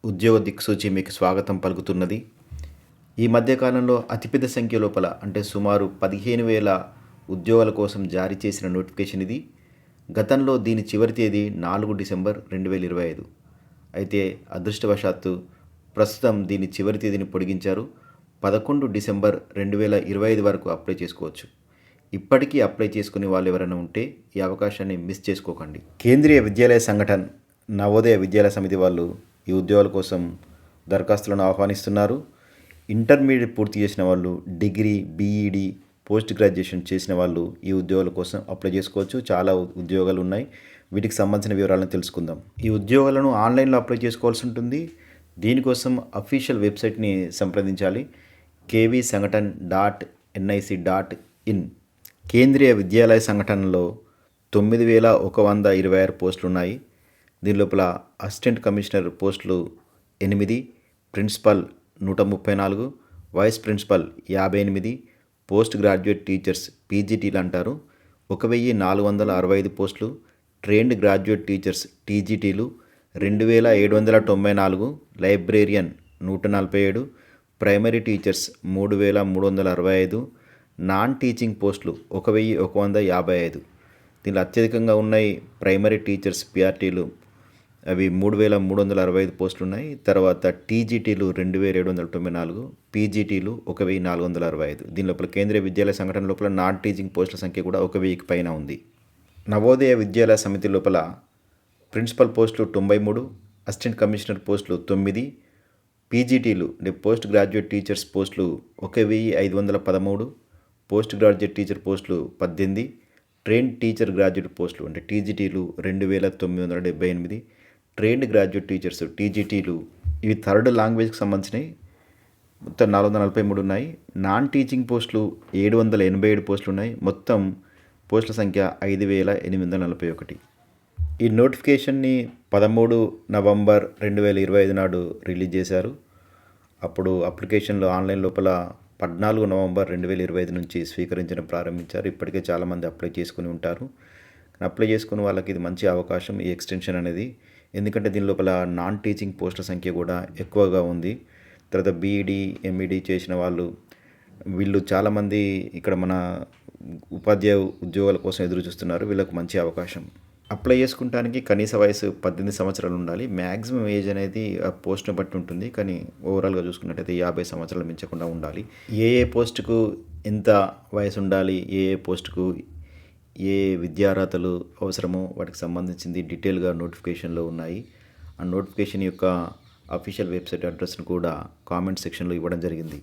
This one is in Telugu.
ఉద్యోగ దిక్సూచి మీకు స్వాగతం పలుకుతున్నది. ఈ మధ్యకాలంలో అతిపెద్ద సంఖ్య లోపల అంటే సుమారు 15,000 ఉద్యోగాల కోసం జారీ చేసిన నోటిఫికేషన్ ఇది. గతంలో దీని చివరి తేదీ 4 డిసెంబర్ 2025. అయితే అదృష్టవశాత్తు ప్రస్తుతం దీని చివరి తేదీని పొడిగించారు. 11 డిసెంబర్ 2025 వరకు అప్లై చేసుకోవచ్చు. ఇప్పటికీ అప్లై చేసుకునే వాళ్ళు ఎవరైనా ఉంటే ఈ అవకాశాన్ని మిస్ చేసుకోకండి. కేంద్రీయ విద్యాలయ సంఘటన నవోదయ విద్యాలయ సమితి వాళ్ళు ఈ ఉద్యోగాల కోసం దరఖాస్తులను ఆహ్వానిస్తున్నారు. ఇంటర్మీడియట్ పూర్తి చేసిన వాళ్ళు, డిగ్రీ, బీఈడి, పోస్ట్ గ్రాడ్యుయేషన్ చేసిన వాళ్ళు ఈ ఉద్యోగాల కోసం అప్లై చేసుకోవచ్చు. చాలా ఉద్యోగాలు ఉన్నాయి. వీటికి సంబంధించిన వివరాలను తెలుసుకుందాం. ఈ ఉద్యోగాలను ఆన్లైన్లో అప్లై చేసుకోవాల్సి ఉంటుంది. దీనికోసం అఫీషియల్ వెబ్సైట్ని సంప్రదించాలి. kvsangathan.nic.in. కేంద్రీయ విద్యాలయ సంఘటనలో 9,126 పోస్టులు ఉన్నాయి. దీని లోపల అసిస్టెంట్ కమిషనర్ పోస్టులు 8, principal 134, vice principal 58, post graduate teachers పీజీటీలు అంటారు 1,465 పోస్టులు, ట్రైన్డ్ గ్రాడ్యుయేట్ టీచర్స్ టీజీటీలు 2,794, librarian 147, primary teachers 3,365, non teaching పోస్టులు 1,155. దీనిలో అత్యధికంగా ఉన్నాయి ప్రైమరీ టీచర్స్ పీఆర్టీలు, అవి 3,365 పోస్టులు ఉన్నాయి. తర్వాత టీజీటీలు 2,794, పీజీటీలు 1,465. దీని లోపల కేంద్రీయ విద్యాలయ సంఘటన లోపల నాన్ టీచింగ్ పోస్టుల సంఖ్య కూడా 1,000కి పైన ఉంది. నవోదయ విద్యాలయ సమితి లోపల ప్రిన్సిపల్ పోస్టులు 93, అసిస్టెంట్ కమిషనర్ పోస్టులు 9, పీజీటీలు అంటే పోస్ట్ గ్రాడ్యుయేట్ టీచర్స్ పోస్టులు 1,513, పోస్ట్ గ్రాడ్యుయేట్ టీచర్ పోస్టులు 18, ట్రైన్డ్ టీచర్ గ్రాడ్యుయేట్ పోస్టులు అంటే టీజీటీలు 2,978, ట్రైన్డ్ గ్రాడ్యుయేట్ టీచర్స్ టీజీటీలు ఇవి థర్డ్ లాంగ్వేజ్కి సంబంధించినవి మొత్తం 443 ఉన్నాయి. నాన్ టీచింగ్ పోస్టులు 787 పోస్టులు ఉన్నాయి. మొత్తం పోస్టుల సంఖ్య 5,841. ఈ నోటిఫికేషన్ని 13 నవంబర్ 2025 నాడు రిలీజ్ చేశారు. అప్పుడు అప్లికేషన్లు ఆన్లైన్ లోపల 14 నవంబర్ 2025 నుంచి స్వీకరించడం ప్రారంభించారు. ఇప్పటికే చాలామంది అప్లై చేసుకుని ఉంటారు. అప్లై చేసుకుని వాళ్ళకి ఇది మంచి అవకాశం ఈ ఎక్స్టెన్షన్ అనేది. ఎందుకంటే దీని లోపల నాన్ టీచింగ్ పోస్టుల సంఖ్య కూడా ఎక్కువగా ఉంది. తర్వాత బీఈడి, ఎంఈడి చేసిన వాళ్ళు వీళ్ళు చాలామంది ఇక్కడ మన ఉపాధ్యాయ ఉద్యోగాల కోసం ఎదురు చూస్తున్నారు. వీళ్ళకు మంచి అవకాశం. అప్లై చేసుకుంటానికి కనీస వయసు 18 సంవత్సరాలు ఉండాలి. మ్యాక్సిమం ఏజ్ అనేది ఆ పోస్ట్ని బట్టి ఉంటుంది. కానీ ఓవరాల్గా చూసుకున్నట్టయితే 50 సంవత్సరాలు మించకుండా ఉండాలి. ఏ పోస్టుకు ఎంత వయసు ఉండాలి, ఏ పోస్టుకు ఏ విద్యార్హతలు అవసరమో వాటికి సంబంధించింది డీటెయిల్గా నోటిఫికేషన్లో ఉన్నాయి. ఆ నోటిఫికేషన్ యొక్క అఫీషియల్ వెబ్సైట్ అడ్రస్ను కూడా కామెంట్ సెక్షన్లో ఇవ్వడం జరిగింది.